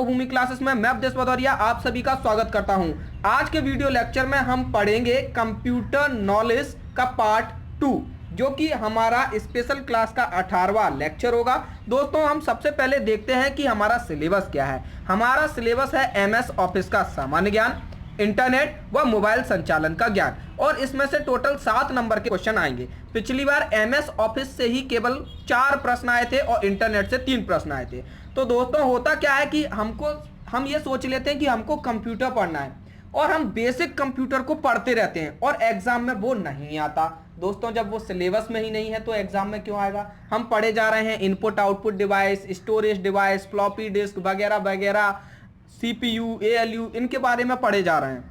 सर्वभूमि classes में मैं अवधेश भदौरिया आप सभी का स्वागत करता हूं। आज के वीडियो लेक्चर में हम पढ़ेंगे कंप्यूटर नॉलेज का पार्ट 2, जो कि हमारा स्पेशल क्लास का 18वां लेक्चर होगा। दोस्तों, हम सबसे पहले देखते हैं कि हमारा सिलेबस क्या है। हमारा सिलेबस है एमएस ऑफिस का सामान्य ज्ञान, इंटरनेट व मोबाइल संचालन का ज्ञान, और इसमें से टोटल 7 नंबर के क्वेश्चन आएंगे। पिछली बार एमएस ऑफिस से ही केवल 4 प्रश्न आए थे और इंटरनेट से 3 प्रश्न आए थे। तो दोस्तों, होता क्या है कि हम ये सोच लेते हैं कि हमको कंप्यूटर पढ़ना है और हम बेसिक कंप्यूटर को पढ़ते रहते हैं और एग्जाम में वो नहीं आता। दोस्तों, जब वो सिलेबस में ही नहीं है तो एग्जाम में क्यों आएगा। हम पढ़े जा रहे हैं input output device, storage device, floppy disk वगैरह वगैरह, सीपीयू, एएलयू, इनके बारे में पढ़े जा रहे हैं,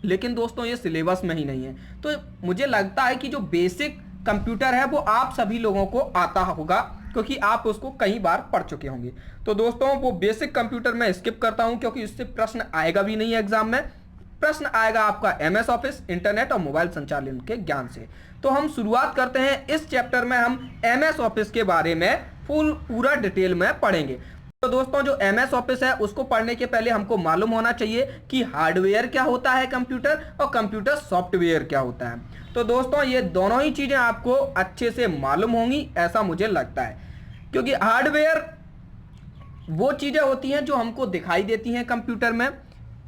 लेकिन दोस्तों ये सिलेबस में ही नहीं है। तो मुझे लगता है कि जो बेसिक कंप्यूटर है वो आप सभी लोगों को आता होगा, क्योंकि आप उसको कई बार पढ़ चुके होंगे। तो दोस्तों, वो बेसिक कंप्यूटर मैं स्किप करता हूं, क्योंकि इससे प्रश्न आएगा भी नहीं एग्जाम में। प्रश्न आएगा आपका एमएस ऑफिस, इंटरनेट और मोबाइल संचालन के ज्ञान से। तो हम शुरुआत करते हैं। इस चैप्टर में हम एमएस ऑफिस के बारे में पूरा डिटेल में पढ़ेंगे। तो दोस्तों, जो एमएस ऑफिस है उसको पढ़ने के पहले हमको मालूम होना चाहिए कि हार्डवेयर क्या होता है कंप्यूटर और कंप्यूटर सॉफ्टवेयर क्या होता है। तो दोस्तों, ये दोनों ही चीजें आपको अच्छे से मालूम होंगी, ऐसा मुझे लगता है, क्योंकि हार्डवेयर वो चीजें होती हैं जो हमको दिखाई देती हैं कंप्यूटर में,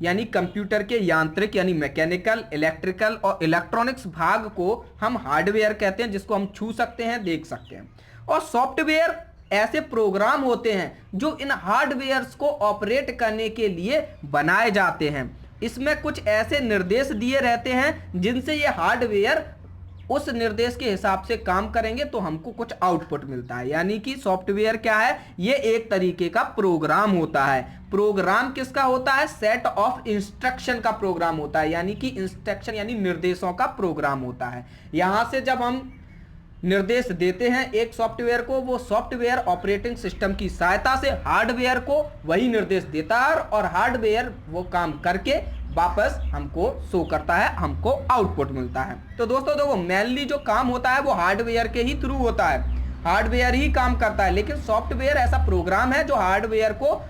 यानी कंप्यूटर के यांत्रिक यानी मैकेनिकल, इलेक्ट्रिकल और इलेक्ट्रॉनिक्स भाग को हम हार्डवेयर कहते हैं, जिसको हम छू सकते हैं, देख सकते हैं। और सॉफ्टवेयर ऐसे प्रोग्राम होते हैं जो इन हार्डवेयर्स को ऑपरेट करने के लिए बनाए जाते हैं। इसमें कुछ ऐसे निर्देश दिए रहते हैं जिनसे ये हार्डवेयर उस निर्देश के हिसाब से काम करेंगे तो हमको कुछ आउटपुट मिलता है। यानी कि सॉफ्टवेयर क्या है, ये एक तरीके का प्रोग्राम होता है। प्रोग्राम किसका होता है? सेट ऑफ इंस्ट्रक्शन का प्रोग्राम होता है, यानी कि इंस्ट्रक्शन यानी निर्देशों का प्रोग्राम होता है। यहां से जब हम निर्देश देते हैं एक सॉफ्टवेयर को, वो सॉफ्टवेयर ऑपरेटिंग सिस्टम की सहायता से हार्डवेयर को वही निर्देश देता है और हार्डवेयर वो काम करके वापस हमको शो करता है, हमको आउटपुट मिलता है। तो दोस्तों देखो, मेनली जो काम होता है वो हार्डवेयर के ही थ्रू होता है, हार्डवेयर ही काम करता है। लेकिन सॉफ्टवेयर ऐसा प्रोग्राम है जो हार्डवेयर को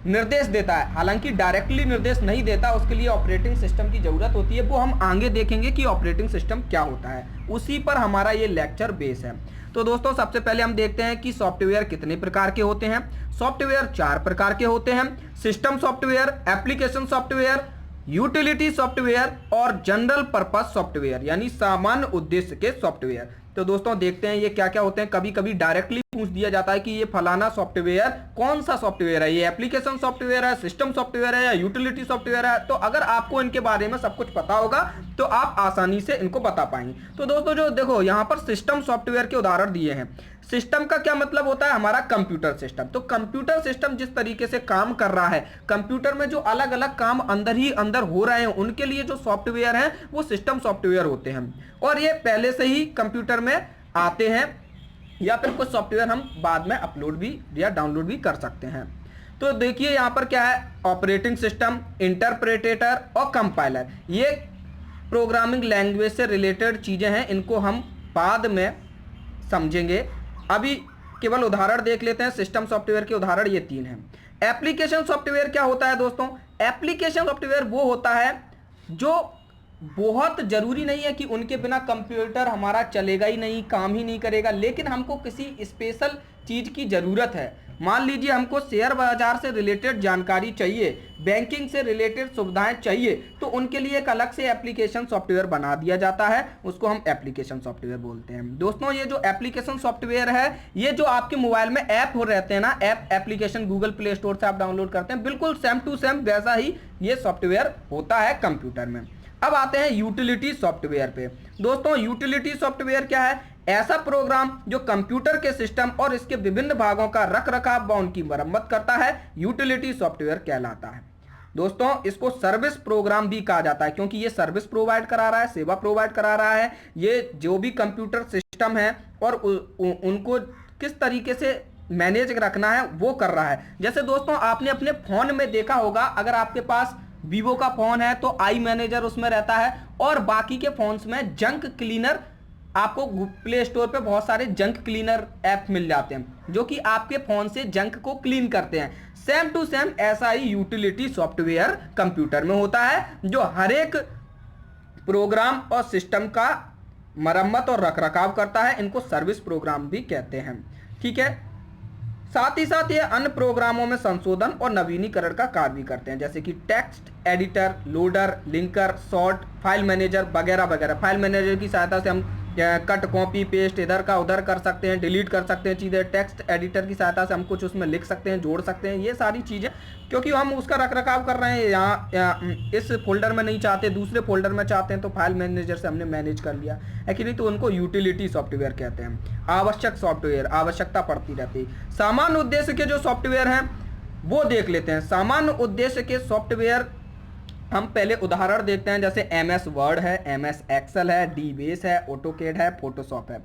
निर्देश देता है, हालांकि डायरेक्टली निर्देश नहीं देता, उसके लिए ऑपरेटिंग सिस्टम की जरूरत होती है। वो हम आगे देखेंगे कि ऑपरेटिंग सिस्टम क्या होता है, उसी पर हमारा ये लेक्चर बेस है। तो दोस्तों, सबसे पहले हम देखते हैं कि सॉफ्टवेयर कितने प्रकार के होते हैं। सॉफ्टवेयर 4 प्रकार के होते हैं: system software, application software, utility software और जनरल पर्पस सॉफ्टवेयर, यानी सामान्य उद्देश्य के सॉफ्टवेयर। तो दोस्तों, देखते हैं ये क्या क्या होते हैं। कभी कभी डायरेक्टली पूछ दिया जाता है कि ये फलाना सॉफ्टवेयर कौन सा सॉफ्टवेयर है, ये एप्लीकेशन सॉफ्टवेयर है, सिस्टम सॉफ्टवेयर है या यूटिलिटी सॉफ्टवेयर है। तो अगर आपको इनके बारे में सब कुछ पता होगा तो आप आसानी से इनको बता पाएंगे। तो दोस्तों, जो देखो यहाँ पर सिस्टम सॉफ्टवेयर के उदाहरण दिए हैं। सिस्टम का क्या मतलब होता है? हमारा कंप्यूटर सिस्टम। तो कंप्यूटर सिस्टम जिस तरीके से काम कर रहा है, कंप्यूटर में जो अलग अलग काम अंदर ही अंदर हो रहे हैं, उनके लिए जो सॉफ्टवेयर हैं वो सिस्टम सॉफ्टवेयर होते हैं। और ये पहले से ही कंप्यूटर में आते हैं, या फिर कुछ सॉफ्टवेयर हम बाद में अपलोड भी या डाउनलोड भी कर सकते हैं। तो देखिए यहाँ पर क्या है, ऑपरेटिंग सिस्टम, इंटरप्रेटर और कंपाइलर। ये प्रोग्रामिंग लैंग्वेज से रिलेटेड चीजें हैं, इनको हम बाद में समझेंगे। अभी केवल उदाहरण देख लेते हैं। सिस्टम सॉफ्टवेयर के उदाहरण ये 3 हैं। एप्लीकेशन सॉफ्टवेयर क्या होता है दोस्तों? एप्लीकेशन सॉफ्टवेयर वो होता है जो बहुत जरूरी नहीं है कि उनके बिना कंप्यूटर हमारा चलेगा ही नहीं, काम ही नहीं करेगा, लेकिन हमको किसी स्पेशल चीज की जरूरत है। मान लीजिए हमको शेयर बाजार से रिलेटेड जानकारी चाहिए, बैंकिंग से रिलेटेड सुविधाएं चाहिए, तो उनके लिए एक अलग से एप्लीकेशन सॉफ्टवेयर बना दिया जाता है, उसको हम एप्लीकेशन सॉफ्टवेयर बोलते हैं। दोस्तों, ये जो एप्लीकेशन सॉफ्टवेयर है, ये जो आपके मोबाइल में ऐप हो रहते हैं ना, app application Google play store से आप डाउनलोड करते हैं, बिल्कुल सेम टू सेम वैसा ही ये सॉफ्टवेयर होता है कंप्यूटर में। अब आते हैं यूटिलिटी सॉफ्टवेयर पे। दोस्तों, यूटिलिटी सॉफ्टवेयर क्या है? ऐसा प्रोग्राम जो कंप्यूटर के सिस्टम और इसके विभिन्न भागों का रखरखाव व उनकी मरम्मत करता है, यूटिलिटी सॉफ्टवेयर कहलाता है। दोस्तों, इसको सर्विस प्रोग्राम भी कहा जाता है, क्योंकि ये सर्विस प्रोवाइड करा रहा है, सेवा प्रोवाइड करा रहा है। ये जो भी कंप्यूटर सिस्टम है और उनको किस तरीके से मैनेज रखना है वो कर रहा है। जैसे दोस्तों, आपने अपने फोन में देखा होगा, अगर आपके पास वीवो का फोन है तो आई मैनेजर उसमें रहता है, और बाकी के फोन्स में जंक क्लीनर आपको प्ले स्टोर पे बहुत सारे जंक क्लीनर ऐप मिल जाते हैं जो कि आपके फोन से जंक को क्लीन करते हैं। सेम टू सेम ऐसा ही यूटिलिटी सॉफ्टवेयर कंप्यूटर में होता है जो हर एक प्रोग्राम और सिस्टम का मरम्मत और रखरखाव करता है। इनको सर्विस प्रोग्राम भी कहते हैं। ठीक है, साथ ही साथ ये अन्य प्रोग्रामों में संशोधन और नवीनीकरण का कार्य भी करते हैं, जैसे कि text editor, loader, linker, sort, file manager वगैरह वगैरह। फाइल मैनेजर की सहायता से हम कट, कॉपी, पेस्ट इधर का उधर कर सकते हैं, डिलीट कर सकते हैं चीज़ें। टेक्स्ट एडिटर की सहायता से हम कुछ उसमें लिख सकते हैं, जोड़ सकते हैं, ये सारी चीज़ें, क्योंकि हम उसका रखरखाव कर रहे हैं। यहाँ इस फोल्डर में नहीं चाहते, दूसरे फोल्डर में चाहते हैं, तो फाइल मैनेजर से हमने मैनेज कर लिया है कि नहीं। तो उनको यूटिलिटी सॉफ्टवेयर कहते हैं। आवश्यक सॉफ्टवेयर, आवश्यकता पड़ती रहती है। सामान्य उद्देश्य के जो सॉफ्टवेयर हैं वो देख लेते हैं। सामान्य उद्देश्य के सॉफ्टवेयर हम पहले उदाहरण देखते हैं, जैसे MS वर्ड है, MS एक्सेल है, DBase है, ऑटोकैड है, फोटोशॉप है।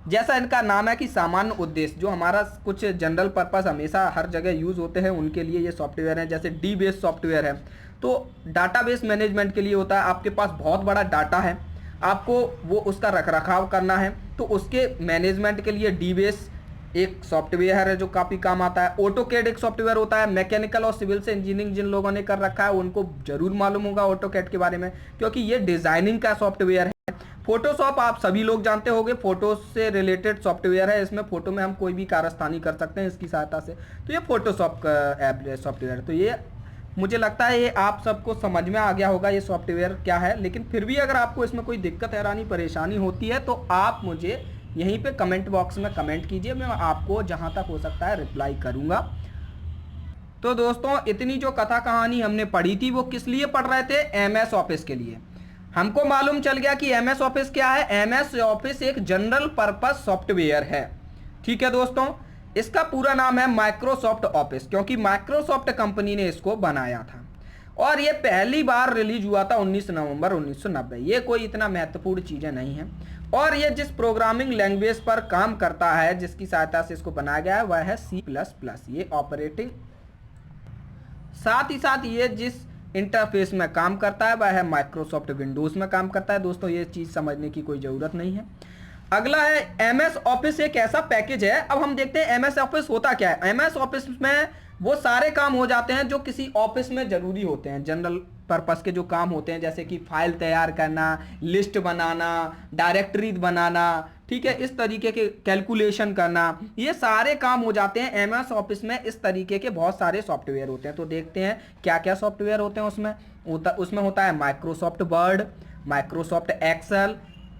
जैसा इनका नाम है कि सामान्य उद्देश्य, जो हमारा कुछ जनरल पर्पस हमेशा हर जगह यूज़ होते हैं, उनके लिए ये सॉफ्टवेयर हैं। जैसे DBase सॉफ्टवेयर है तो डाटाबेस मैनेजमेंट के लिए होता है। आपके पास बहुत बड़ा डाटा है, आपको वो उसका रखरखाव करना है, तो उसके मैनेजमेंट के लिए DBase एक सॉफ्टवेयर है जो काफ़ी काम आता है। ऑटोकैड एक सॉफ्टवेयर होता है। मैकेनिकल और सिविल से इंजीनियरिंग जिन लोगों ने कर रखा है उनको जरूर मालूम होगा ऑटोकैड के बारे में, क्योंकि ये डिजाइनिंग का सॉफ्टवेयर है। फोटोशॉप आप सभी लोग जानते होंगे, फोटो से रिलेटेड सॉफ्टवेयर है। इसमें फोटो में हम कोई भी कारस्तानी कर सकते हैं इसकी सहायता से, तो ये फोटोशॉप का ऐप सॉफ्टवेयर। तो ये मुझे लगता है ये आप सबको समझ में आ गया होगा ये सॉफ्टवेयर क्या है। लेकिन फिर भी अगर आपको इसमें कोई दिक्कत, हैरानी, परेशानी होती है तो आप मुझे यहीं पे कमेंट बॉक्स में कमेंट कीजिए, मैं आपको जहां तक हो सकता है रिप्लाई करूंगा। तो दोस्तों, इतनी जो कथा कहानी हमने पढ़ी थी वो किस लिए पढ़ रहे थे? MS ऑफिस के लिए। हमको मालूम चल गया कि MS ऑफिस क्या है। MS ऑफिस एक जनरल पर्पस सॉफ्टवेयर है। ठीक है दोस्तों, इसका पूरा नाम है माइक्रोसॉफ्ट ऑफिस, क्योंकि माइक्रोसॉफ्ट कंपनी ने इसको बनाया था और ये पहली बार रिलीज हुआ था 19 नवंबर 1990। ये कोई इतना महत्वपूर्ण चीजें नहीं है। और ये जिस प्रोग्रामिंग लैंग्वेज पर काम करता है, जिसकी सहायता से इसको बनाया गया है, वह है C++। ये ऑपरेटिंग, साथ ही साथ ये जिस इंटरफेस में काम करता है वह है माइक्रोसॉफ्ट विंडोज में काम करता है। दोस्तों, ये चीज समझने की कोई जरूरत नहीं है। अगला है MS ऑफिस। एक ऐसा पैकेज है, अब हम देखते हैं MS ऑफिस होता क्या है। MS ऑफिस में वो सारे काम हो जाते हैं जो किसी ऑफिस में जरूरी होते हैं, जनरल पर्पस के जो काम होते हैं, जैसे कि फाइल तैयार करना, लिस्ट बनाना, डायरेक्टरी बनाना, ठीक है, इस तरीके के कैलकुलेशन करना, ये सारे काम हो जाते हैं MS ऑफिस में। इस तरीके के बहुत सारे सॉफ्टवेयर होते हैं। तो देखते हैं क्या क्या सॉफ्टवेयर होते हैं उसमें होता है Microsoft Word, Microsoft Excel,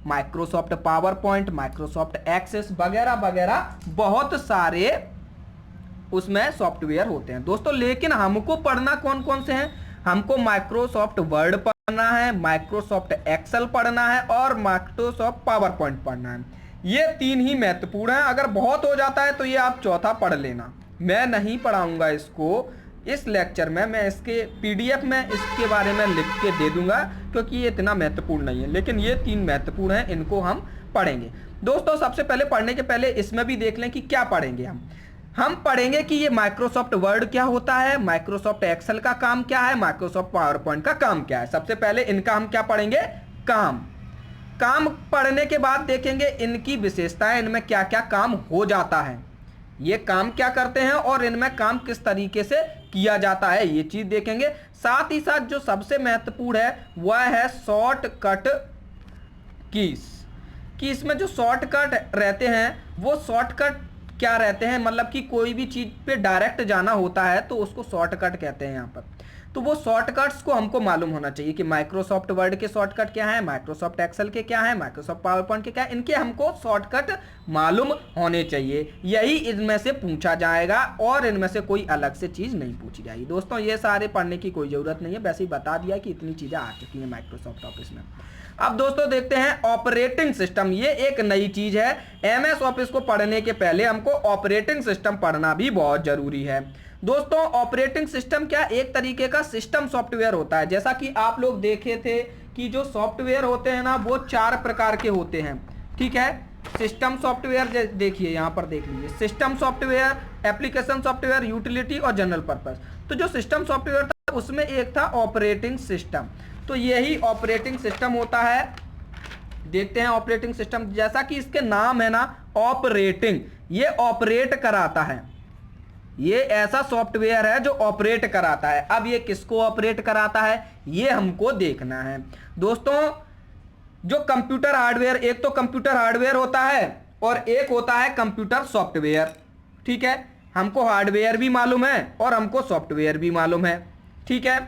Microsoft PowerPoint, Microsoft Access वगैरह वगैरह, बहुत सारे उसमें सॉफ्टवेयर होते हैं दोस्तों। लेकिन हमको पढ़ना कौन कौन से हैं? हमको माइक्रोसॉफ्ट वर्ड पढ़ना है, माइक्रोसॉफ्ट एक्सेल पढ़ना है और माइक्रोसॉफ्ट पावर पॉइंट पढ़ना है। ये तीन ही महत्वपूर्ण है। अगर बहुत हो जाता है तो ये आप चौथा पढ़ लेना। मैं नहीं पढ़ाऊंगा इसको इस लेक्चर में, मैं इसके PDF में इसके बारे में लिख के दे दूंगा, क्योंकि ये इतना महत्वपूर्ण नहीं है। लेकिन ये तीन महत्वपूर्ण हैं, इनको हम पढ़ेंगे दोस्तों। सबसे पहले पढ़ने के पहले इसमें भी देख लें कि क्या पढ़ेंगे हम पढ़ेंगे कि ये माइक्रोसॉफ्ट वर्ड क्या होता है, माइक्रोसॉफ्ट एक्सेल का काम क्या है, माइक्रोसॉफ्ट पावर पॉइंट का काम क्या है। सबसे पहले इनका हम क्या पढ़ेंगे? काम पढ़ने के बाद देखेंगे इनकी विशेषताएं, इनमें क्या क्या काम हो जाता है, ये काम क्या करते हैं और इनमें काम किस तरीके से किया जाता है, ये चीज देखेंगे। साथ ही साथ जो सबसे महत्वपूर्ण है वह है शॉर्टकट कीज, कि इसमें जो शॉर्टकट रहते हैं वो शॉर्टकट क्या रहते हैं, मतलब कि कोई भी चीज पे डायरेक्ट जाना होता है तो उसको शॉर्टकट कहते हैं यहाँ पर। तो वो शॉर्टकट्स को हमको मालूम होना चाहिए कि माइक्रोसॉफ्ट वर्ड के शॉर्टकट क्या है, माइक्रोसॉफ्ट एक्सेल के क्या है, माइक्रोसॉफ्ट पावर पॉइंट के क्या है, इनके हमको शॉर्टकट मालूम होने चाहिए। यही इनमें से पूछा जाएगा और इनमें से कोई अलग से चीज नहीं पूछी जाएगी दोस्तों। ये सारे पढ़ने की कोई जरूरत नहीं है, वैसे ही बता दिया कि इतनी चीजें आ चुकी हैं माइक्रोसॉफ्ट ऑफिस में। अब दोस्तों देखते हैं ऑपरेटिंग सिस्टम। ये एक नई चीज है। MS ऑफिस को पढ़ने के पहले हमको ऑपरेटिंग सिस्टम पढ़ना भी बहुत जरूरी है दोस्तों। ऑपरेटिंग सिस्टम क्या? एक तरीके का सिस्टम सॉफ्टवेयर होता है। जैसा कि आप लोग देखे थे कि जो सॉफ्टवेयर होते हैं ना वो 4 प्रकार के होते हैं, ठीक है। सिस्टम सॉफ्टवेयर देखिए, यहाँ पर देख लीजिए, system software, application software, utility और जनरल पर्पस। तो जो सिस्टम सॉफ्टवेयर था उसमें एक था ऑपरेटिंग सिस्टम, तो यही ऑपरेटिंग सिस्टम होता है। देखते हैं ऑपरेटिंग सिस्टम, जैसा कि इसके नाम है ना ऑपरेटिंग, ये ऑपरेट कराता है, ये ऐसा सॉफ्टवेयर है जो ऑपरेट कराता है। अब ये किसको ऑपरेट कराता है ये हमको देखना है दोस्तों। जो कंप्यूटर हार्डवेयर, एक तो कंप्यूटर हार्डवेयर होता है और एक होता है कंप्यूटर सॉफ्टवेयर। ठीक है, हमको हार्डवेयर भी मालूम है और हमको सॉफ्टवेयर भी मालूम है। ठीक है,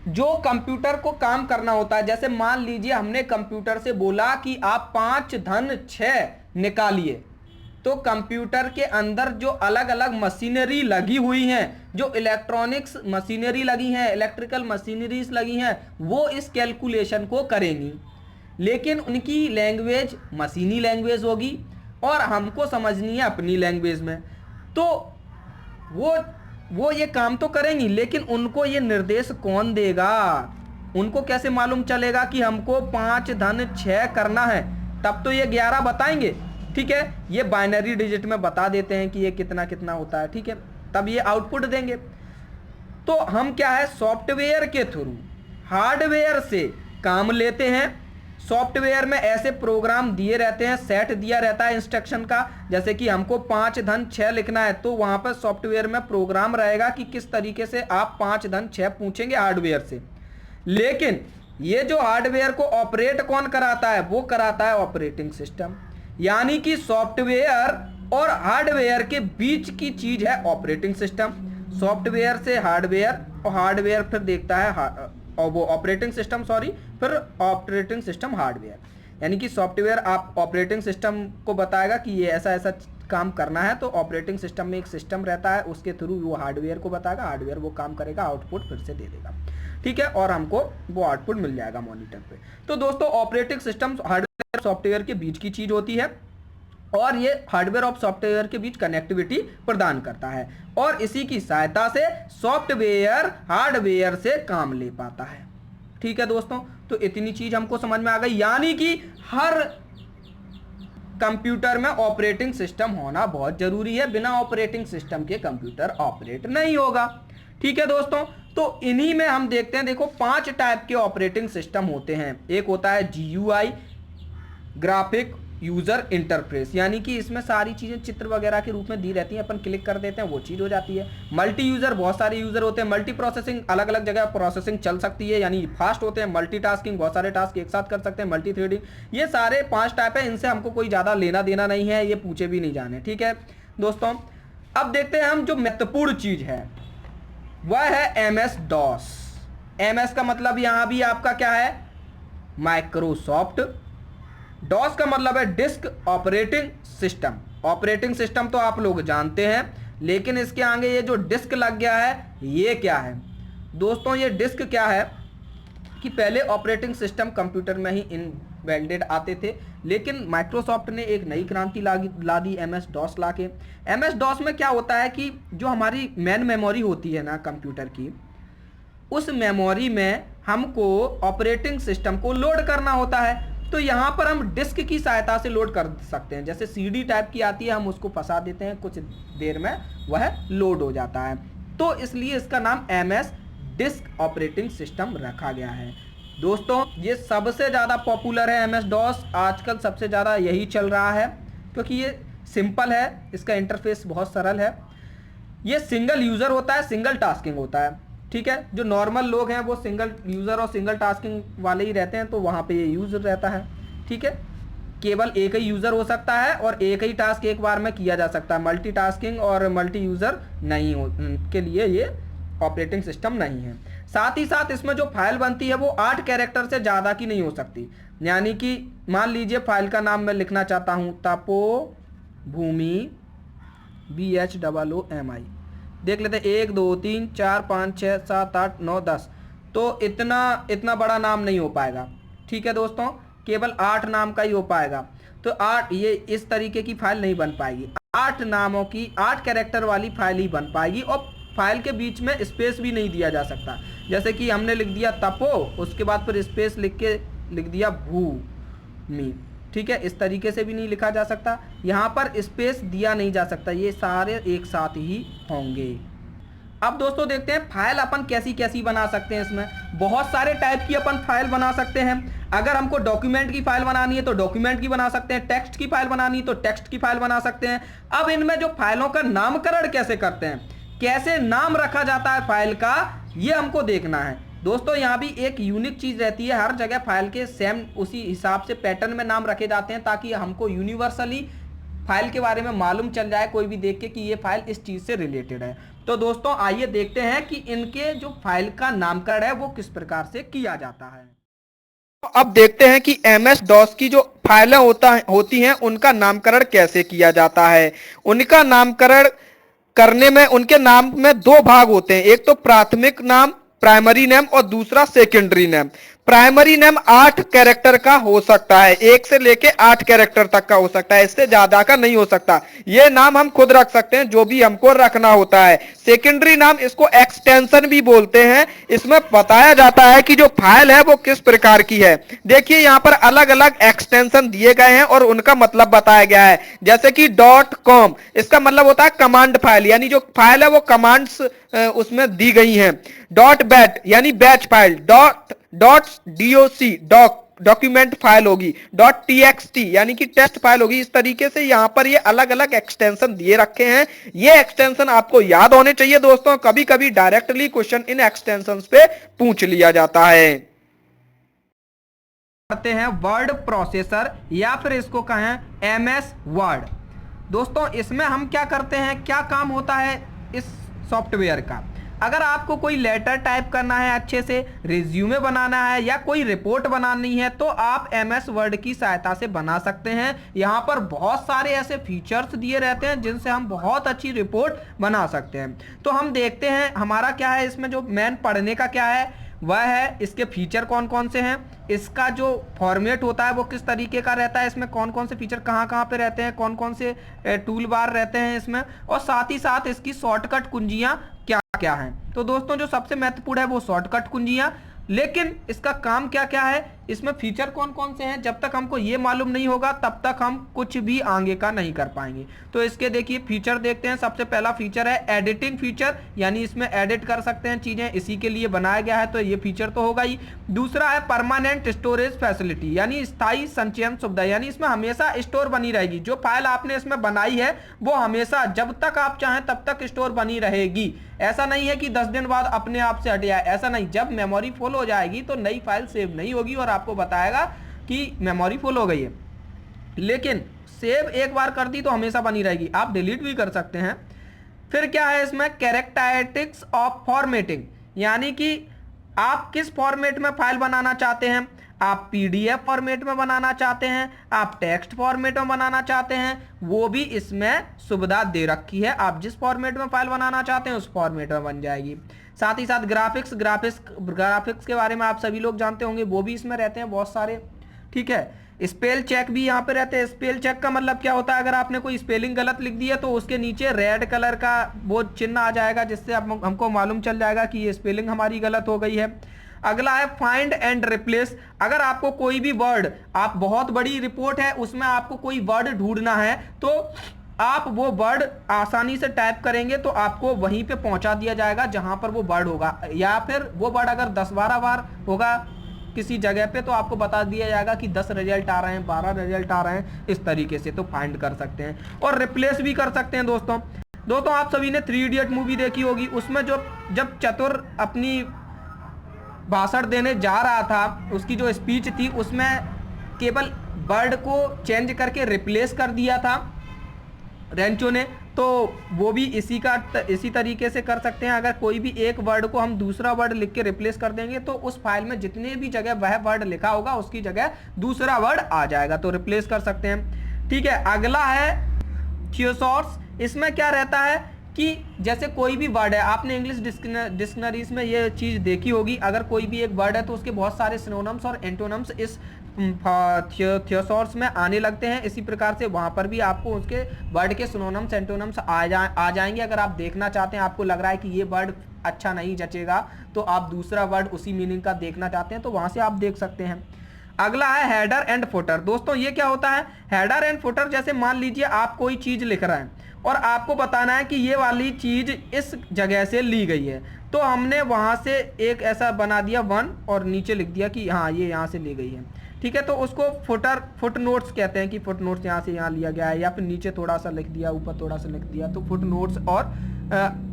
जो कंप्यूटर को काम करना होता है, जैसे मान लीजिए हमने कंप्यूटर से बोला कि आप 5 धन 6 निकालिए, तो कंप्यूटर के अंदर जो अलग अलग मशीनरी लगी हुई हैं, जो इलेक्ट्रॉनिक्स मशीनरी लगी हैं, इलेक्ट्रिकल मशीनरीज लगी हैं, वो इस कैलकुलेशन को करेंगी, लेकिन उनकी लैंग्वेज मशीनी लैंग्वेज होगी और हमको समझनी है अपनी लैंग्वेज में। तो वो ये काम तो करेंगी, लेकिन उनको ये निर्देश कौन देगा? उनको कैसे मालूम चलेगा कि हमको 5 धन 6 करना है? तब तो ये 11 बताएंगे। ठीक है, ये बाइनरी डिजिट में बता देते हैं कि ये कितना कितना होता है। ठीक है, तब ये आउटपुट देंगे। तो हम क्या है, सॉफ्टवेयर के थ्रू हार्डवेयर से काम लेते हैं। सॉफ्टवेयर में ऐसे प्रोग्राम दिए रहते हैं, सेट दिया रहता है इंस्ट्रक्शन का, जैसे कि हमको 5 धन 6 लिखना है, तो वहां पर सॉफ्टवेयर में प्रोग्राम रहेगा कि किस तरीके से आप 5 धन 6 पूछेंगे हार्डवेयर से। लेकिन ये जो हार्डवेयर को ऑपरेट कौन कराता है? वो कराता है ऑपरेटिंग सिस्टम। यानी कि सॉफ्टवेयर और हार्डवेयर के बीच की चीज है ऑपरेटिंग सिस्टम। सॉफ्टवेयर से हार्डवेयर और हार्डवेयर फिर देखता है और वो ऑपरेटिंग सिस्टम, फिर ऑपरेटिंग सिस्टम हार्डवेयर। यानी कि सॉफ्टवेयर आप ऑपरेटिंग सिस्टम को बताएगा कि ये ऐसा ऐसा काम करना है, तो ऑपरेटिंग सिस्टम में एक सिस्टम रहता है, उसके थ्रू वो हार्डवेयर को बताएगा, हार्डवेयर वो काम करेगा, आउटपुट फिर से दे देगा। ठीक है, और हमको वो आउटपुट मिल जाएगा मॉनिटर पे। तो दोस्तों ऑपरेटिंग सिस्टम हार्डवेयर सॉफ्टवेयर के बीच की चीज होती है और ये हार्डवेयर और सॉफ्टवेयर के बीच कनेक्टिविटी प्रदान करता है और इसी की सहायता से सॉफ्टवेयर हार्डवेयर से काम ले पाता है। ठीक है दोस्तों, तो इतनी चीज हमको समझ में आ गई। यानी कि हर कंप्यूटर में ऑपरेटिंग सिस्टम होना बहुत जरूरी है, बिना ऑपरेटिंग सिस्टम के कंप्यूटर ऑपरेट नहीं होगा। ठीक है दोस्तों, तो इन्हीं में हम देखते हैं, देखो 5 टाइप के ऑपरेटिंग सिस्टम होते हैं। एक होता है GUI, ग्राफिक यूजर इंटरफेस, यानी कि इसमें सारी चीजें चित्र वगैरह के रूप में दी रहती हैं, अपन क्लिक कर देते हैं वो चीज हो जाती है। मल्टी यूजर, बहुत सारे यूजर होते हैं। मल्टी प्रोसेसिंग, अलग अलग जगह प्रोसेसिंग चल सकती है, यानी फास्ट होते हैं। मल्टीटास्किंग, बहुत सारे टास्क एक साथ कर सकते हैं। मल्टी थ्रेडिंग, ये सारे 5 टाइप है, इनसे हमको कोई ज्यादा लेना देना नहीं है, ये पूछे भी नहीं जाने। ठीक है दोस्तों, अब देखते हैं हम जो महत्वपूर्ण चीज है वह है MS-DOS। MS का मतलब यहां भी आपका क्या है, माइक्रोसॉफ्ट। डॉस का मतलब है disk operating system. Operating system तो आप लोग जानते हैं, लेकिन इसके आगे ये जो डिस्क लग गया है ये क्या है दोस्तों? ये डिस्क क्या है कि पहले ऑपरेटिंग सिस्टम कंप्यूटर में ही इनवेंटेड आते थे, लेकिन माइक्रोसॉफ्ट ने एक नई क्रांति ला दी MS-DOS ला के। MS-DOS में क्या होता है कि जो हमारी मेन मेमोरी होती है ना कंप्यूटर की, उस मेमोरी में हमको ऑपरेटिंग सिस्टम को लोड करना होता है। तो यहाँ पर हम डिस्क की सहायता से लोड कर सकते हैं। जैसे CD टाइप की आती है, हम उसको फंसा देते हैं, कुछ देर में वह लोड हो जाता है। तो इसलिए इसका नाम MS डिस्क ऑपरेटिंग सिस्टम रखा गया है। दोस्तों ये सबसे ज़्यादा पॉपुलर है MS-DOS, आजकल सबसे ज़्यादा यही चल रहा है क्योंकि ये सिंपल है, इसका इंटरफेस बहुत सरल है। ये सिंगल यूज़र होता है, सिंगल टास्किंग होता है। ठीक है, जो नॉर्मल लोग हैं वो सिंगल यूज़र और सिंगल टास्किंग वाले ही रहते हैं, तो वहाँ पे ये यूज़र रहता है। ठीक है, केवल एक ही यूज़र हो सकता है और एक ही टास्क एक बार में किया जा सकता है। मल्टीटास्किंग और मल्टी यूज़र नहीं हो के लिए ये ऑपरेटिंग सिस्टम नहीं है। साथ ही साथ इसमें जो फाइल बनती है वो 8 कैरेक्टर से ज़्यादा की नहीं हो सकती। यानी कि मान लीजिए फाइल का नाम मैं लिखना चाहता हूँ तपोभूमि BHOOMI, देख लेते हैं 1 2 3 4 5 6 7 8 9 10, तो इतना बड़ा नाम नहीं हो पाएगा। ठीक है दोस्तों, केवल 8 नाम का ही हो पाएगा। तो 8 ये इस तरीके की फाइल नहीं बन पाएगी। 8 नामों की 8 कैरेक्टर वाली फाइल ही बन पाएगी और फाइल के बीच में स्पेस भी नहीं दिया जा सकता। जैसे कि हमने लिख दिया तपो, उसके बाद फिर स्पेस लिख दिया भूमि। ठीक है, इस तरीके से भी नहीं लिखा जा सकता, यहाँ पर स्पेस दिया नहीं जा सकता, ये सारे एक साथ ही होंगे। अब दोस्तों देखते हैं फाइल अपन कैसी कैसी बना सकते हैं। इसमें बहुत सारे टाइप की अपन फाइल बना सकते हैं। अगर हमको डॉक्यूमेंट की फाइल बनानी है तो डॉक्यूमेंट की बना सकते हैं, टेक्स्ट की फाइल बनानी है तो टेक्स्ट की फाइल बना सकते हैं। अब इनमें जो फाइलों का नामकरण कैसे करते हैं, कैसे नाम रखा जाता है फाइल का, ये हमको देखना है दोस्तों। यहाँ भी एक यूनिक चीज रहती है, हर जगह फाइल के सेम उसी हिसाब से पैटर्न में नाम रखे जाते हैं ताकि हमको यूनिवर्सली फाइल के बारे में मालूम चल जाए कोई भी देख के कि ये फाइल इस चीज से रिलेटेड है। तो दोस्तों आइए देखते हैं कि इनके जो फाइल का नामकरण है वो किस प्रकार से किया जाता है। अब देखते हैं कि MS DOS की जो फाइलें होती हैं उनका नामकरण कैसे किया जाता है। उनका नामकरण करने में उनके नाम में दो भाग होते हैं, एक तो प्राथमिक नाम प्राइमरी नेम और दूसरा secondary name. Primary name 8 character का हो सकता है, 1 से लेके 8 कैरेक्टर तक का हो सकता है, इससे ज्यादा का नहीं हो सकता। ये नाम हम खुद रख सकते हैं जो भी हमको रखना होता है। सेकेंडरी नाम, इसको एक्सटेंशन भी बोलते हैं। इसमें बताया जाता है कि जो फाइल है वो किस प्रकार की है। देखिए यहाँ पर अलग अलग एक्सटेंशन दिए गए हैं और उनका मतलब बताया गया है। जैसे कि .com, इसका मतलब होता है कमांड फाइल, यानी जो फाइल है वो कमांड्स उसमें दी गई हैं। .bat यानी batch file, .doc document file होगी, .txt यानी कि टेस्ट फाइल होगी। इस तरीके से यहां पर ये अलग अलग एक्सटेंशन दिए रखे हैं। ये एक्सटेंशन आपको याद होने चाहिए दोस्तों, कभी कभी डायरेक्टली क्वेश्चन इन एक्सटेंशंस पे पूछ लिया जाता है। करते हैं वर्ड प्रोसेसर या फिर इसको कहें MS वर्ड। दोस्तों इसमें हम क्या करते हैं, क्या काम होता है इस सॉफ्टवेयर का। अगर आपको कोई लेटर टाइप करना है, अच्छे से रिज्यूमे बनाना है या कोई रिपोर्ट बनानी है तो आप MS वर्ड की सहायता से बना सकते हैं। यहाँ पर बहुत सारे ऐसे फीचर्स दिए रहते हैं जिनसे हम बहुत अच्छी रिपोर्ट बना सकते हैं। तो हम देखते हैं हमारा क्या है, इसमें जो मेन पढ़ने का क्या है वह है इसके फीचर कौन कौन से हैं, इसका जो फॉर्मेट होता है वो किस तरीके का रहता है, इसमें कौन कौन से फीचर कहाँ कहाँ पे रहते हैं, कौन कौन से टूल बार रहते हैं इसमें, और साथ ही साथ इसकी शॉर्टकट कुंजियाँ क्या क्या हैं। तो दोस्तों जो सबसे महत्वपूर्ण है वो शॉर्टकट कुंजियाँ, लेकिन इसका काम क्या क्या है, इसमें फीचर कौन कौन से हैं, जब तक हमको ये मालूम नहीं होगा तब तक हम कुछ भी आगे का नहीं कर पाएंगे। तो इसके देखिए फीचर देखते हैं। सबसे पहला फीचर है एडिटिंग फीचर, यानी इसमें एडिट कर सकते हैं चीजें, इसी के लिए बनाया गया है तो ये फीचर तो होगा ही। दूसरा है परमानेंट स्टोरेज फैसिलिटी, यानी स्थायी संचयन सुविधा, यानी इसमें हमेशा स्टोर बनी रहेगी। जो फाइल आपने इसमें बनाई है वो हमेशा जब तक आप चाहें तब तक स्टोर बनी रहेगी। ऐसा नहीं है कि 10 दिन बाद अपने आप से हट जाए, ऐसा नहीं। जब मेमोरी फुल हो जाएगी तो नई फाइल सेव नहीं होगी और आपको बताएगा कि मेमोरी फुल हो गई है, लेकिन सेव एक बार कर दी तो हमेशा बनी रहेगी, आप डिलीट भी कर सकते हैं। फिर क्या है इसमें कैरेक्टरिस्टिक्स ऑफ फॉर्मेटिंग, यानी कि आप किस फॉर्मेट में फाइल बनाना चाहते हैं, आप PDF फॉर्मेट में बनाना चाहते हैं, आप टेक्स्ट फॉर्मेट में बनाना चाहते हैं, वो भी इसमें सुविधा दे रखी है। आप जिस फॉर्मेट में फाइल बनाना चाहते हैं उस फॉर्मेट में बन जाएगी। साथ ही साथ ग्राफिक्स के बारे में आप सभी लोग जानते होंगे, वो भी इसमें रहते हैं बहुत सारे, ठीक है। स्पेल चेक भी यहाँ पे रहते हैं। स्पेल चेक का मतलब क्या होता है, अगर आपने कोई स्पेलिंग गलत लिख दी है तो उसके नीचे रेड कलर का वो चिन्ह आ जाएगा, जिससे हमको मालूम चल जाएगा कि ये स्पेलिंग हमारी गलत हो गई है। अगला है फाइंड एंड रिप्लेस, अगर आपको कोई भी वर्ड, आप बहुत बड़ी रिपोर्ट है उसमें आपको कोई वर्ड ढूंढना है तो आप वो वर्ड आसानी से टाइप करेंगे तो आपको वहीं पे पहुंचा दिया जाएगा जहां पर वो वर्ड होगा, या फिर वो वर्ड अगर 10-12 बार होगा किसी जगह पे तो आपको बता दिया जाएगा कि 10 रिजल्ट आ रहे हैं, 12 रिजल्ट आ रहे हैं, इस तरीके से तो फाइंड कर सकते हैं। और रिप्लेस भी कर सकते हैं दोस्तों। आप सभी ने 3 इडियट मूवी देखी होगी, उसमें जब चतुर अपनी भाषण देने जा रहा था, उसकी जो स्पीच थी उसमें केवल वर्ड को चेंज करके रिप्लेस कर दिया था रेंचो ने, तो वो भी इसी तरीके से कर सकते हैं। अगर कोई भी एक वर्ड को हम दूसरा वर्ड लिख के रिप्लेस कर देंगे तो उस फाइल में जितने भी जगह वह वर्ड लिखा होगा उसकी जगह दूसरा वर्ड आ जाएगा, तो रिप्लेस कर सकते हैं, ठीक है। अगला है थियोसॉर्स, इसमें क्या रहता है कि जैसे कोई भी वर्ड है, आपने इंग्लिश डिक्शनरीज में ये चीज़ देखी होगी, अगर कोई भी एक वर्ड है तो उसके बहुत सारे सिनोनिम्स और एंटोनिम्स इस थियोसॉर्स में आने लगते हैं। इसी प्रकार से वहाँ पर भी आपको उसके वर्ड के सिनोनिम्स एंटोनिम्स आ जाएंगे। अगर आप देखना चाहते हैं, आपको लग रहा है कि ये वर्ड अच्छा नहीं जचेगा तो आप दूसरा वर्ड उसी मीनिंग का देखना चाहते हैं तो वहाँ से आप देख सकते हैं। अगला है हेडर एंड फुटर। दोस्तों ये क्या होता है, हेडर एंड फुटर, जैसे मान लीजिए आप कोई चीज़ लिख रहे हैं और आपको बताना है कि ये वाली चीज़ इस जगह से ली गई है, तो हमने वहाँ से एक ऐसा बना दिया 1 और नीचे लिख दिया कि हाँ ये यहाँ से ली गई है। ठीक है, तो उसको फुट नोट्स कहते हैं कि फुट नोट्स यहाँ से यहाँ लिया गया है, या फिर नीचे थोड़ा सा लिख दिया, ऊपर थोड़ा सा लिख दिया, तो फुट नोट्स और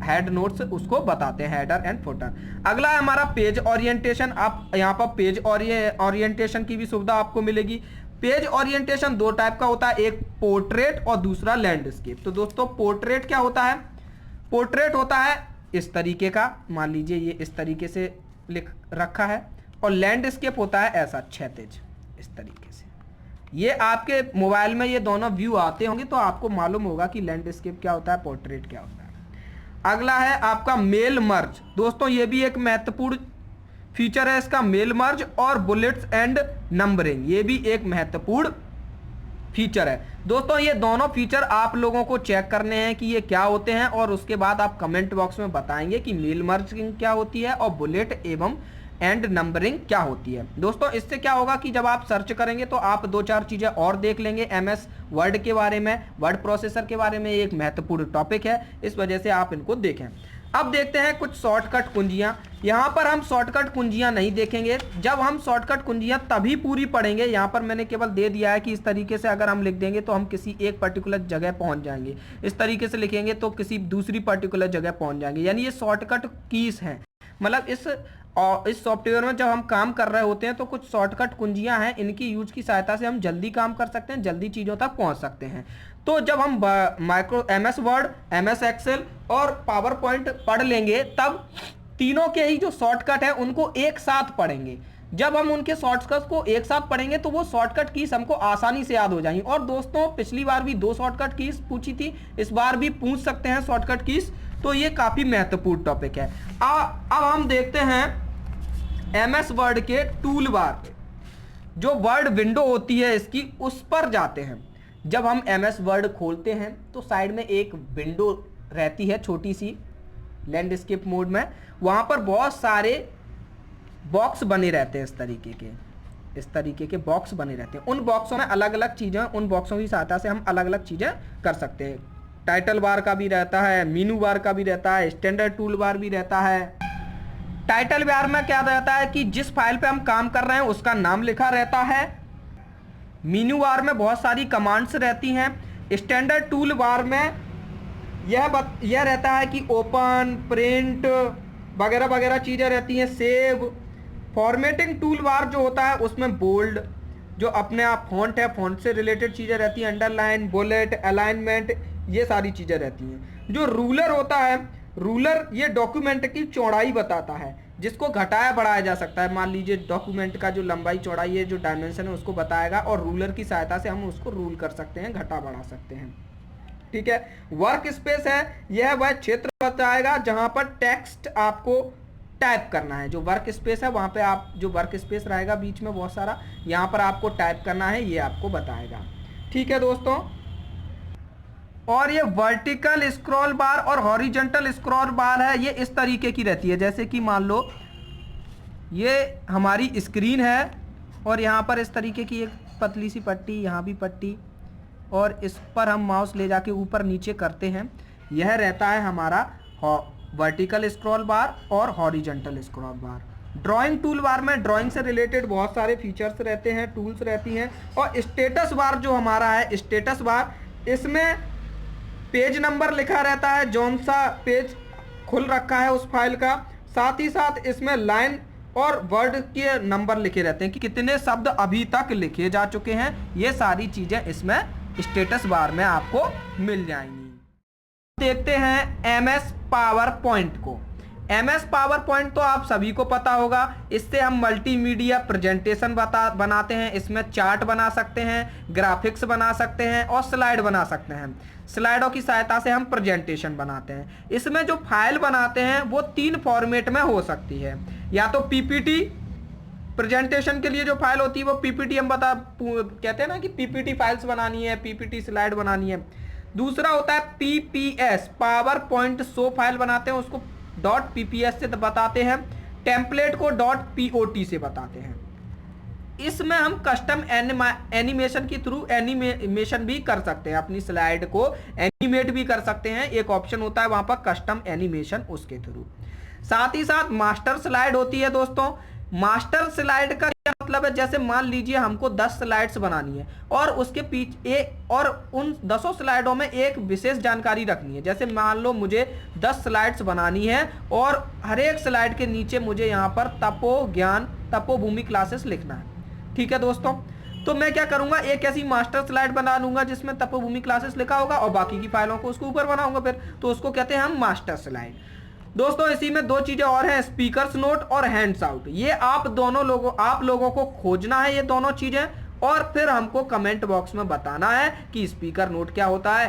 हेड नोट्स उसको बताते हैं, हेडर एंड फुटर। अगला है हमारा पेज ओरिएंटेशन। आप यहाँ पर पेज ओरिएंटेशन की भी सुविधा आपको मिलेगी। पेज ओरिएंटेशन दो टाइप का होता है, एक पोर्ट्रेट और दूसरा लैंडस्केप। तो दोस्तों पोर्ट्रेट क्या होता है? पोर्ट्रेट होता है इस तरीके का, मान लीजिए ये इस तरीके से लिख रखा है, और लैंडस्केप होता है ऐसा क्षैतिज इस तरीके से। ये आपके मोबाइल में ये दोनों व्यू आते होंगे तो आपको मालूम होगा कि लैंडस्केप क्या होता है, पोर्ट्रेट क्या होता है। अगला है आपका मेल मर्ज। दोस्तों ये भी एक महत्वपूर्ण फीचर है इसका, मेल मर्ज और बुलेट्स एंड नंबरिंग, ये भी एक महत्वपूर्ण फीचर है। दोस्तों ये दोनों फीचर आप लोगों को चेक करने हैं कि ये क्या होते हैं, और उसके बाद आप कमेंट बॉक्स में बताएंगे कि मेल मर्जिंग क्या होती है और बुलेट एवं एंड नंबरिंग क्या होती है। दोस्तों इससे क्या होगा कि जब आप सर्च करेंगे तो आप दो चार चीजें और देख लेंगे एमएस वर्ड के बारे में, वर्ड प्रोसेसर के बारे में। एक महत्वपूर्ण टॉपिक है, इस वजह से आप इनको देखें। अब देखते हैं कुछ शॉर्टकट कुंजियां। यहां पर हम शॉर्टकट कुंजियां नहीं देखेंगे, जब हम शॉर्टकट कुंजियां तभी पूरी पढ़ेंगे। यहां पर मैंने केवल दे दिया है कि इस तरीके से अगर हम लिख देंगे तो हम किसी एक पर्टिकुलर जगह पहुंच जाएंगे, इस तरीके से लिखेंगे तो किसी दूसरी पर्टिकुलर जगह पहुंच जाएंगे, यानी ये शॉर्टकट कीज हैं। मतलब इस सॉफ्टवेयर में जब हम काम कर रहे होते हैं तो कुछ शॉर्टकट कुंजियां हैं, इनकी यूज की सहायता से हम जल्दी काम कर सकते हैं, जल्दी चीज़ों तक पहुंच सकते हैं। तो जब हम micro MS Word, MS Excel और पावर पॉइंट पढ़ लेंगे तब तीनों के ही जो शॉर्टकट है उनको एक साथ पढ़ेंगे। जब हम उनके शॉर्टकट को एक साथ पढ़ेंगे तो वो शॉर्टकट कीज हमको आसानी से याद हो जाएंगी। और दोस्तों पिछली बार भी 2 शॉर्टकट कीज पूछी थी, इस बार भी पूछ सकते हैं शॉर्टकट कीज, तो ये काफी महत्वपूर्ण टॉपिक है। अब हम देखते हैं एमएस वर्ड के टूल बार पे, जो वर्ड विंडो होती है इसकी, उस पर जाते हैं। जब हम एमएस वर्ड खोलते हैं तो साइड में एक विंडो रहती है छोटी सी, लैंडस्केप मोड में, वहां पर बहुत सारे बॉक्स बने रहते हैं, इस तरीके के बॉक्स बने रहते हैं। उन बॉक्सों में अलग अलग चीजें, उन बॉक्सों की सहायता से हम अलग अलग चीजें कर सकते हैं। टाइटल बार का भी रहता है, मेनू बार का भी रहता है, स्टैंडर्ड टूल बार भी रहता है। टाइटल बार में क्या रहता है कि जिस फाइल पे हम काम कर रहे हैं उसका नाम लिखा रहता है। मेनू बार में बहुत सारी कमांड्स रहती हैं। स्टैंडर्ड टूल बार में यह रहता है कि ओपन, प्रिंट वगैरह वगैरह चीज़ें रहती हैं, सेव। फॉर्मेटिंग टूल बार जो होता है उसमें बोल्ड, जो अपने आप फॉन्ट है, फॉन्ट से रिलेटेड चीज़ें रहती हैं, अंडरलाइन, बुलेट, अलाइनमेंट, ये सारी चीज़ें रहती हैं। जो रूलर होता है, रूलर ये डॉक्यूमेंट की चौड़ाई बताता है, जिसको घटाया बढ़ाया जा सकता है। मान लीजिए डॉक्यूमेंट का जो लंबाई चौड़ाई है, जो डायमेंशन है, उसको बताएगा, और रूलर की सहायता से हम उसको रूल कर सकते हैं, घटा बढ़ा सकते हैं। ठीक है। वर्क स्पेस है, यह वह क्षेत्र बताएगा जहां पर टेक्स्ट आपको टाइप करना है। जो वर्क स्पेस है वहां पे आप, जो वर्क स्पेस रहेगा बीच में बहुत सारा, यहाँ पर आपको टाइप करना है, ये आपको बताएगा। ठीक है दोस्तों। और ये वर्टिकल स्क्रॉल बार और हॉरिजॉन्टल स्क्रॉल बार है, ये इस तरीके की रहती है। जैसे कि मान लो ये हमारी स्क्रीन है और यहाँ पर इस तरीके की एक पतली सी पट्टी, यहाँ भी पट्टी, और इस पर हम माउस ले जाके ऊपर नीचे करते हैं। यह रहता है हमारा वर्टिकल स्क्रॉल बार और हॉरिजॉन्टल स्क्रॉल बार। ड्राइंग टूल बार में ड्राइंग से रिलेटेड बहुत सारे फीचर्स रहते हैं, टूल्स रहती हैं। और स्टेटस बार जो हमारा है, स्टेटस बार, इसमें पेज नंबर लिखा रहता है, जौन सा पेज खुल रखा है उस फाइल का। साथ ही साथ इसमें लाइन और वर्ड के नंबर लिखे रहते हैं कि कितने शब्द अभी तक लिखे जा चुके हैं। ये सारी चीजें इसमें स्टेटस बार में आपको मिल जाएंगी। देखते हैं एमएस पावर पॉइंट को। एमएस पावर पॉइंट तो आप सभी को पता होगा, इससे हम मल्टीमीडिया प्रेजेंटेशन बनाते हैं। इसमें चार्ट बना सकते हैं, ग्राफिक्स बना सकते हैं और स्लाइड बना सकते हैं। स्लाइडों की सहायता से हम प्रेजेंटेशन बनाते हैं। इसमें जो फाइल बनाते हैं वो 3 फॉर्मेट में हो सकती है। या तो पीपीटी, प्रेजेंटेशन के लिए जो फाइल होती है वो पीपीटी, हम कहते हैं ना कि पीपीटी फाइल्स बनानी है, पीपीटी स्लाइड बनानी है। दूसरा होता है PPS, power point show file बनाते हैं, उसको .pps से बताते हैं। टेम्पलेट को .pot से बताते हैं। इसमें हम कस्टम एनिमेशन के थ्रू एनिमेशन भी कर सकते हैं, अपनी स्लाइड को एनिमेट भी कर सकते हैं। एक ऑप्शन होता है वहां पर कस्टम एनिमेशन, उसके थ्रू। साथ ही साथ मास्टर स्लाइड होती है दोस्तों। मास्टर स्लाइड का क्या मतलब है, जैसे मान लीजिए हमको 10 स्लाइड्स बनानी है और उसके पीछे और उन 10 स्लाइडों में एक विशेष जानकारी रखनी है। जैसे मान लो मुझे 10 स्लाइड्स बनानी है और हर एक स्लाइड के नीचे मुझे यहाँ पर तपोभूमि क्लासेस लिखना है। ठीक है दोस्तों, तो मैं क्या करूंगा, एक ऐसी मास्टर स्लाइड बना लूंगा जिसमें तपोभूमि क्लासेस लिखा होगा और बाकी की फाइलों को उसके ऊपर बनाऊंगा फिर, तो उसको कहते हैं हम मास्टर स्लाइड। दोस्तों इसी में दो चीजें और हैं, स्पीकर्स नोट और हैंड्स आउट। ये आप लोगों को खोजना है ये दोनों चीजें, और फिर हमको कमेंट बॉक्स में बताना है कि स्पीकर नोट क्या होता है,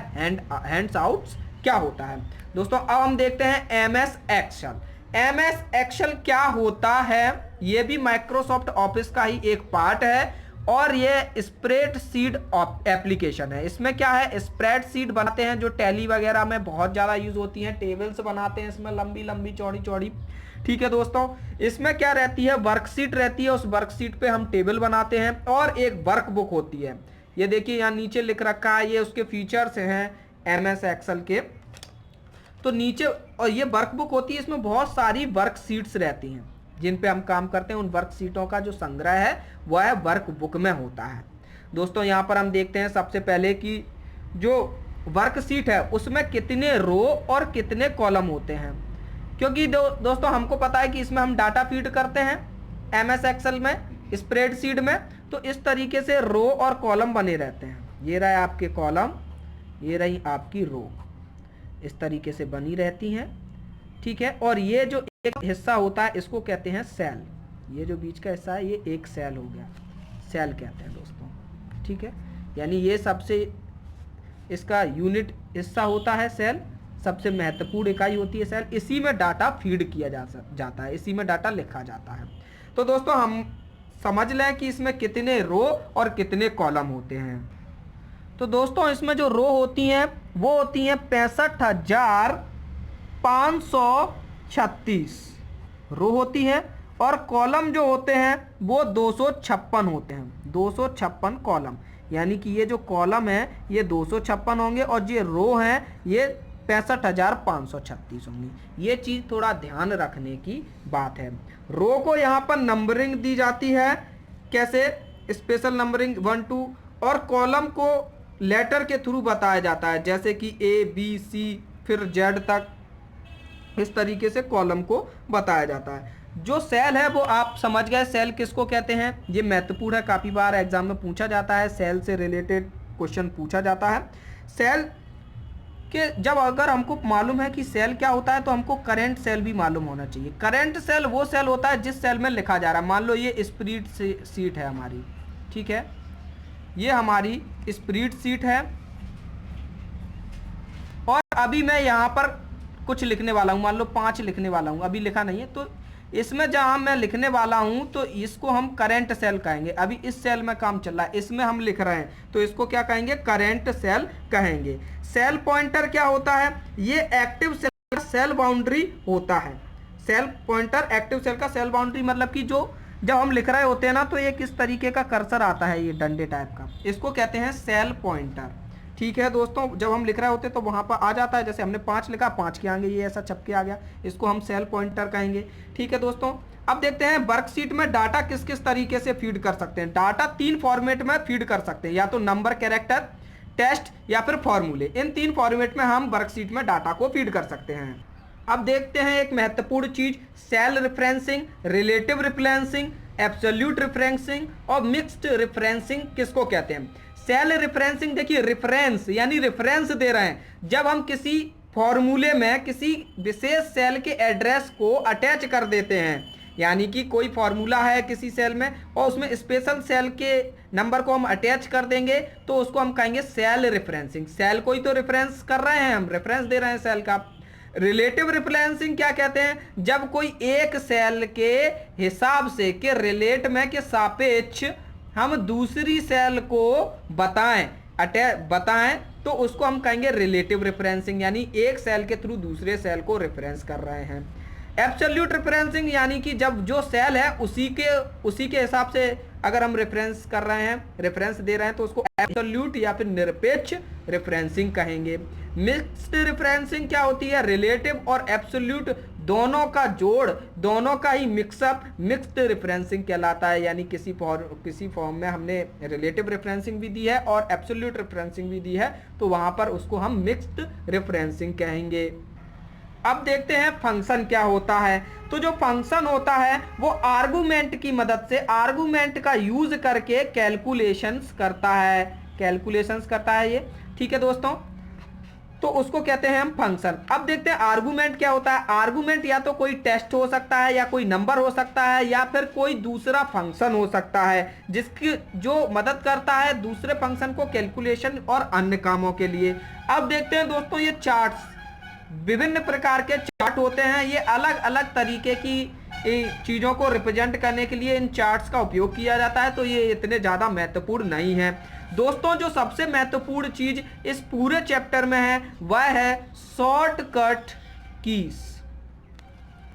हैंड्स आउट्स क्या होता है। दोस्तों अब हम देखते हैं एमएस एक्सेल। एमएस एक्सेल क्या होता है, ये भी माइक्रोसॉफ्ट ऑफिस का ही एक पार्ट है और ये स्प्रेडशीट एप्लीकेशन है। इसमें क्या है, स्प्रेडशीट बनाते हैं जो टैली वगैरह में बहुत ज़्यादा यूज होती हैं, टेबल्स बनाते हैं इसमें लंबी लंबी चौड़ी चौड़ी। ठीक है दोस्तों, इसमें क्या रहती है, वर्कशीट रहती है, उस वर्कशीट पे हम टेबल बनाते हैं और एक वर्कबुक होती है। ये देखिए यहाँ नीचे लिख रखा है, ये उसके फीचर्स हैं एमएस एक्सेल के। तो नीचे और ये वर्कबुक होती है, इसमें बहुत सारी वर्कशीट्स रहती हैं जिन पे हम काम करते हैं। उन वर्कशीटों का जो संग्रह है वह वर्कबुक में होता है। दोस्तों यहाँ पर हम देखते हैं सबसे पहले कि जो वर्कशीट है उसमें कितने रो और कितने कॉलम होते हैं, क्योंकि दोस्तों हमको पता है कि इसमें हम डाटा फीड करते हैं एमएस एक्सेल में, स्प्रेडशीट में, तो इस तरीके से रो और कॉलम बने रहते हैं। ये रहा आपके कॉलम, ये रही आपकी रो, इस तरीके से बनी रहती हैं। ठीक है, और ये जो एक हिस्सा होता है इसको कहते हैं सेल। ये जो बीच का हिस्सा है ये एक सेल हो गया, सेल कहते हैं दोस्तों। ठीक है, यानी ये सबसे इसका यूनिट हिस्सा होता है सेल, सबसे महत्वपूर्ण इकाई होती है सेल। इसी में डाटा फीड किया जाता है, इसी में डाटा लिखा जाता है। तो दोस्तों हम समझ लें कि इसमें कितने रो और कितने कॉलम होते हैं। तो दोस्तों इसमें जो रो होती हैं वो होती हैं 65,536 रो होती है, और कॉलम जो होते हैं वो 256 होते हैं, 256 कॉलम। यानी कि ये जो कॉलम है ये 256 होंगे और ये रो हैं ये 65,536 होंगी। ये चीज़ थोड़ा ध्यान रखने की बात है। रो को यहाँ पर नंबरिंग दी जाती है, कैसे, स्पेशल नंबरिंग 1 2, और कॉलम को लेटर के थ्रू बताया जाता है, जैसे कि ABC फिर Z तक, इस तरीके से कॉलम को बताया जाता है। जो सेल है वो आप समझ गए, सेल किसको कहते हैं, ये महत्वपूर्ण है, काफ़ी बार एग्जाम में पूछा जाता है, सेल से रिलेटेड क्वेश्चन पूछा जाता है। सेल के जब अगर हमको मालूम है कि सेल क्या होता है तो हमको करंट सेल भी मालूम होना चाहिए। करंट सेल वो सेल होता है जिस सेल में लिखा जा रहा है। मान लो ये स्प्रेडशीट है हमारी, ठीक है, ये हमारी स्प्रेडशीट है और अभी मैं यहाँ पर कुछ लिखने वाला हूँ, मान लो 5 लिखने वाला हूँ, अभी लिखा नहीं है, तो इसमें जहाँ मैं लिखने वाला हूँ तो इसको हम करंट सेल कहेंगे। अभी इस सेल में काम चल रहा है, इसमें हम लिख रहे हैं तो इसको क्या कहेंगे, करंट सेल कहेंगे। सेल पॉइंटर क्या होता है, ये एक्टिव सेल का सेल बाउंड्री होता है। सेल पॉइंटर एक्टिव सेल का सेल बाउंड्री मतलब कि जो जब हम लिख रहे होते हैं ना तो ये किस तरीके का कर्सर आता है, ये डंडे टाइप का, इसको कहते हैं सेल पॉइंटर। ठीक है दोस्तों, जब हम लिख रहे होते हैं तो वहाँ पर आ जाता है, जैसे हमने 5 लिखा, 5 के आगे ये ऐसा छपके आ गया, इसको हम सेल पॉइंटर कहेंगे। ठीक है दोस्तों, अब देखते हैं वर्कशीट में डाटा किस किस तरीके से फीड कर सकते हैं। डाटा 3 फॉर्मेट में फीड कर सकते हैं, या तो नंबर, कैरेक्टर, टेक्स्ट या फिर फॉर्मूले। इन 3 फॉर्मेट में हम वर्कशीट में डाटा को फीड कर सकते हैं। अब देखते हैं एक महत्वपूर्ण चीज, cell referencing, relative referencing, absolute referencing और मिक्स्ड रेफरेंसिंग किसको कहते हैं। सेल रेफरेंसिंग, देखिए रेफरेंस यानी रेफरेंस दे रहे हैं। जब हम किसी फॉर्मूले में किसी विशेष सेल के एड्रेस को अटैच कर देते हैं, यानी कि कोई फॉर्मूला है किसी सेल में और उसमें स्पेशल सेल के नंबर को हम अटैच कर देंगे तो उसको हम कहेंगे सेल रेफरेंसिंग। सेल को ही तो रेफरेंस कर रहे हैं, हम रेफरेंस दे रहे हैं सेल का। रिलेटिव रेफरेंसिंग क्या कहते हैं, जब कोई एक सेल के हिसाब से के रिलेट में के सापेक्ष हम दूसरी सेल को बताएं तो उसको हम कहेंगे रिलेटिव रेफरेंसिंग, यानी एक सेल के थ्रू दूसरे सेल को रेफरेंस कर रहे हैं। एब्सोल्यूट रेफरेंसिंग यानी कि जब जो सेल है उसी के हिसाब से अगर हम रेफरेंस कर रहे हैं, रेफरेंस दे रहे हैं तो उसको एब्सोल्यूट या फिर निरपेक्ष रेफरेंसिंग कहेंगे। मिक्स्ड रेफरेंसिंग क्या होती है, रिलेटिव और एब्सोल्यूट दोनों का जोड़, दोनों का ही मिक्सअप मिक्स्ड रेफरेंसिंग कहलाता है। यानी किसी फॉर्म में हमने रिलेटिव रेफरेंसिंग भी दी है और एब्सोल्यूट रेफरेंसिंग भी दी है, तो वहां पर उसको हम मिक्स्ड रेफरेंसिंग कहेंगे। अब देखते हैं फंक्शन क्या होता है। तो जो फंक्शन होता है वो आर्गुमेंट की मदद से, आर्गुमेंट का यूज करके कैलकुलेशंस करता है ये, ठीक है दोस्तों। तो उसको कहते हैं हम फंक्शन। अब देखते हैं आर्गुमेंट क्या होता है। आर्गुमेंट या तो कोई टेक्स्ट हो सकता है, या कोई नंबर हो सकता है, या फिर कोई दूसरा फंक्शन हो सकता है जिसकी जो मदद करता है दूसरे फंक्शन को कैलकुलेशन और अन्य कामों के लिए। अब देखते हैं दोस्तों ये चार्ट्स, विभिन्न प्रकार के चार्ट होते हैं। ये अलग अलग तरीके की चीजों को रिप्रेजेंट करने के लिए इन चार्ट्स का उपयोग किया जाता है, तो ये इतने ज्यादा महत्वपूर्ण नहीं है दोस्तों। जो सबसे महत्वपूर्ण चीज इस पूरे चैप्टर में है वह है शॉर्टकट कीज।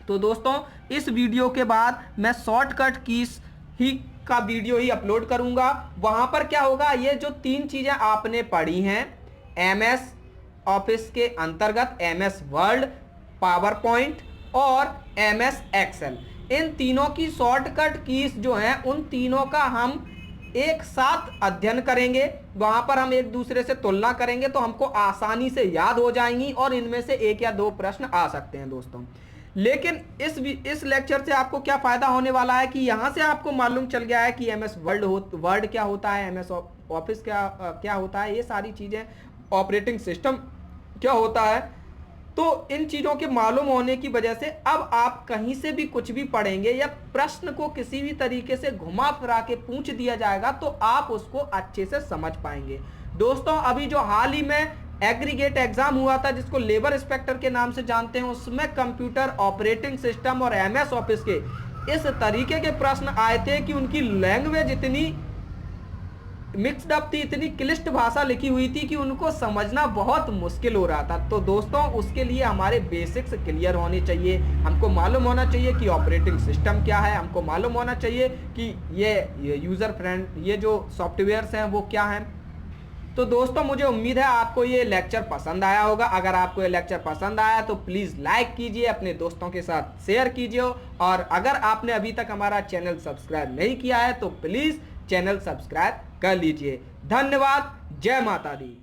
तो दोस्तों इस वीडियो के बाद मैं शॉर्टकट कीज का वीडियो ही अपलोड करूंगा। वहां पर क्या होगा, ये जो 3 चीजें आपने पढ़ी हैं एमएस ऑफिस के अंतर्गत, एमएस वर्ड, पावर पॉइंट और एमएस एक्सेल, इन तीनों की शॉर्टकट कीज जो हैं उन तीनों का हम एक साथ अध्ययन करेंगे। वहां पर हम एक दूसरे से तुलना करेंगे तो हमको आसानी से याद हो जाएंगी और इनमें से 1 या 2 प्रश्न आ सकते हैं दोस्तों। लेकिन इस लेक्चर से आपको क्या फायदा होने वाला है कि यहां से आपको मालूम चल गया है कि एमएस वर्ड क्या होता है, एमएस ऑफिस क्या होता है, ये सारी चीजें, ऑपरेटिंग सिस्टम क्या होता है। तो इन चीजों के मालूम होने की वजह से अब आप कहीं से भी कुछ भी पढ़ेंगे या प्रश्न को किसी भी तरीके से घुमा फिरा के पूछ दिया जाएगा तो आप उसको अच्छे से समझ पाएंगे। दोस्तों अभी जो हाल ही में एग्रीगेट एग्जाम हुआ था जिसको लेबर इंस्पेक्टर के नाम से जानते हैं, उसमें कंप्यूटर ऑपरेटिंग सिस्टम और एमएस ऑफिस के इस तरीके के प्रश्न आए थे कि उनकी लैंग्वेज इतनी मिक्सड अप थी, इतनी क्लिष्ट भाषा लिखी हुई थी कि उनको समझना बहुत मुश्किल हो रहा था। तो दोस्तों उसके लिए हमारे बेसिक्स क्लियर होने चाहिए, हमको मालूम होना चाहिए कि ऑपरेटिंग सिस्टम क्या है, हमको मालूम होना चाहिए कि ये यूजर फ्रेंड, ये जो सॉफ्टवेयर्स हैं वो क्या हैं। तो दोस्तों मुझे उम्मीद है आपको ये लेक्चर पसंद आया होगा। अगर आपको ये लेक्चर पसंद आया तो प्लीज़ लाइक कीजिए, अपने दोस्तों के साथ शेयर कीजिए, और अगर आपने अभी तक हमारा चैनल सब्सक्राइब नहीं किया है तो प्लीज़ चैनल सब्सक्राइब कर लीजिए। धन्यवाद। जय माता दी।